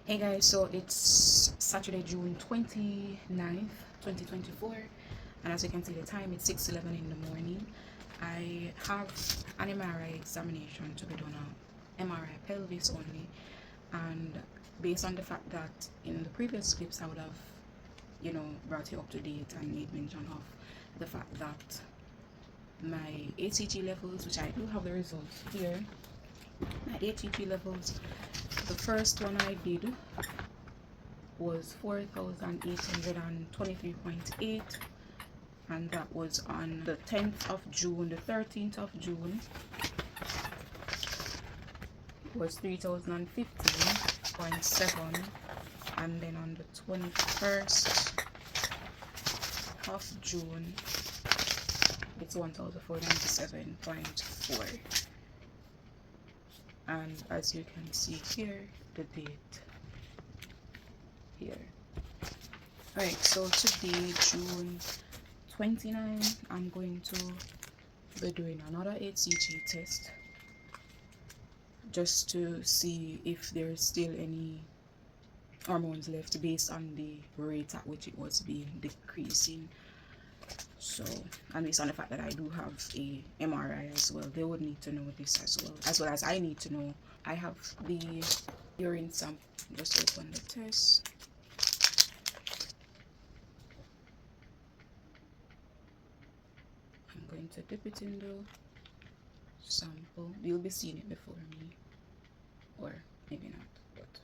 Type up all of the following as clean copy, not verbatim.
Hey guys, so it's Saturday, June 29th, 2024, and as you can see the time, it's 6:11 in the morning. I have an MRI examination to be done on MRI pelvis only, and based on the fact that in the previous clips I would have, brought you up to date and made mention of the fact that my ATG levels, which I do have the results here, my ATG levels, the first one I did was 4,823.8, and that was on the 10th of June. The 13th of June was 3,015.7, and then on the 21st of June it's 1,497.4, and as you can see here, the date here. Alright, so today, June 29, I'm going to be doing another HCG test just to see if there's still any hormones left based on the rate at which it was being decreasing. So, and based on the fact that I do have a MRI as well, they would need to know this as well as I need to know. I have the urine sample. Just open the test. I'm going to dip it in the sample. You'll be seeing it before me, or maybe not, but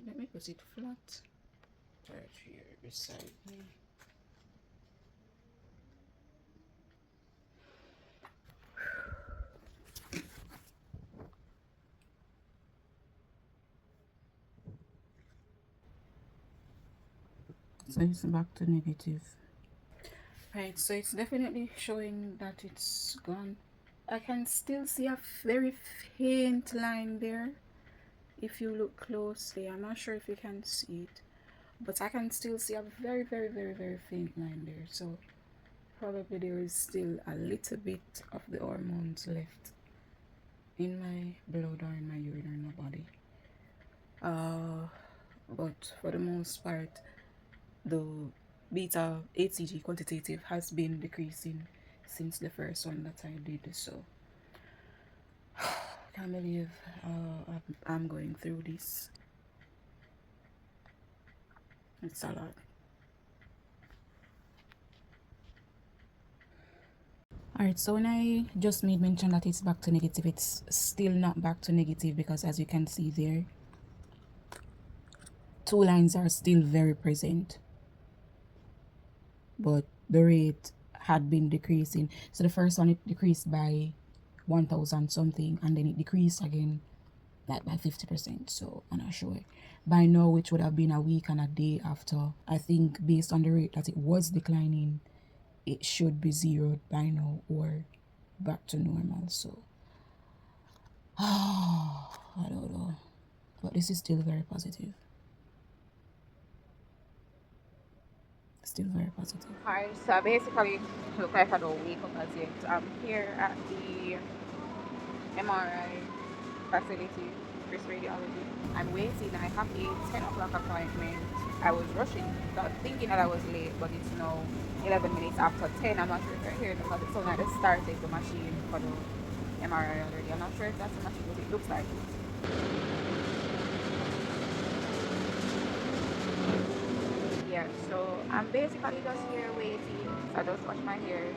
let me put it flat right here beside me. So it's back to negative. Right, so it's definitely showing that it's gone. I can still see a very faint line there if you look closely. I'm not sure if you can see it, but I can still see a very faint line there. So probably there is still a little bit of the hormones left in my blood or in my urine or in my body. But for the most part, the beta HCG quantitative has been decreasing since the first one that I did. So can't believe I'm going through this. It's a lot. Alright, so when I just made mention that it's back to negative, it's still not back to negative, because as you can see there, two lines are still very present, but the rate had been decreasing. So the first one, it decreased by 1,000 something, and then it decreased again like by 50%. So I'm not sure by now, which would have been a week and a day after. I think based on the rate that it was declining, it should be zeroed by now or back to normal. So I don't know, but this is still very positive. Still very positive. Hi, so basically look like I don't wake up as yet. I'm here at the MRI facility, Chris Radiology. I'm waiting. I have a 10 o'clock appointment. I was rushing, thinking that I was late, but it's now 11 minutes after 10. I'm not sure if you're hearing because it's only just started the machine for the MRI already. I'm not sure if that's the machine, but it looks like it. Yeah, so I'm basically just here waiting. So I just wash my hair.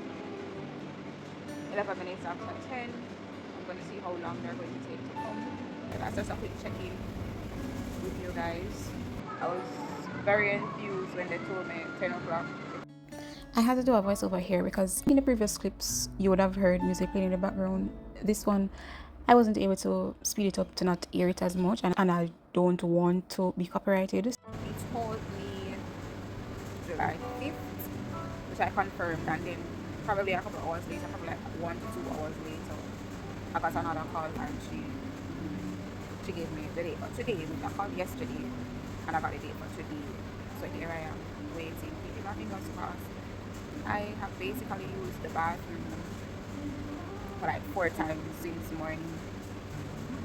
11 minutes after 10. I'm going to see how long they're going to take to come. That's just a quick check-in with you guys. I was very enthused when they told me 10 o'clock. I had to do a voiceover here because in the previous clips you would have heard music playing in the background. This one I wasn't able to speed it up to not hear it as much, and I don't want to be copyrighted. It told me July 5th, which I confirmed, and then probably a couple of hours later, probably like 1 to 2 hours later, I got another call and she gave me the date for today. I called yesterday and I got the date for today. So here I am waiting, keeping my fingers crossed. I have basically used the bathroom for like 4 times since morning.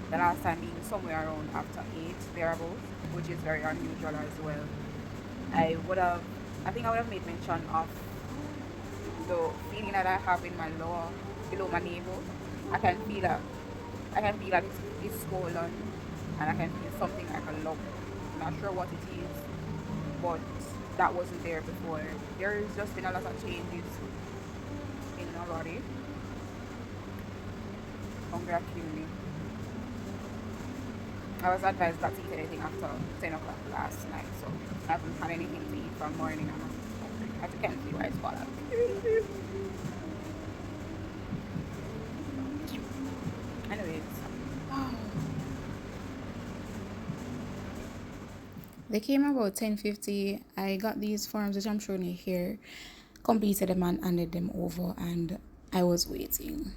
The last time being somewhere around after 8 thereabouts, which is very unusual as well. I would have, I think I would have made mention of the feeling that I have in my lower, below my navel. I can feel that, it's swollen, and I can feel something like a lump. Not sure what it is, but that wasn't there before. There has just been a lot of changes in my body. Hunger killing me. I was advised not to eat anything after 10 o'clock last night, so I haven't had anything to eat from morning. I'm hungry. As you can see why it's bothered. Anyways. They came about 10:50. I got these forms, which I'm showing you here, completed them and handed them over, and I was waiting.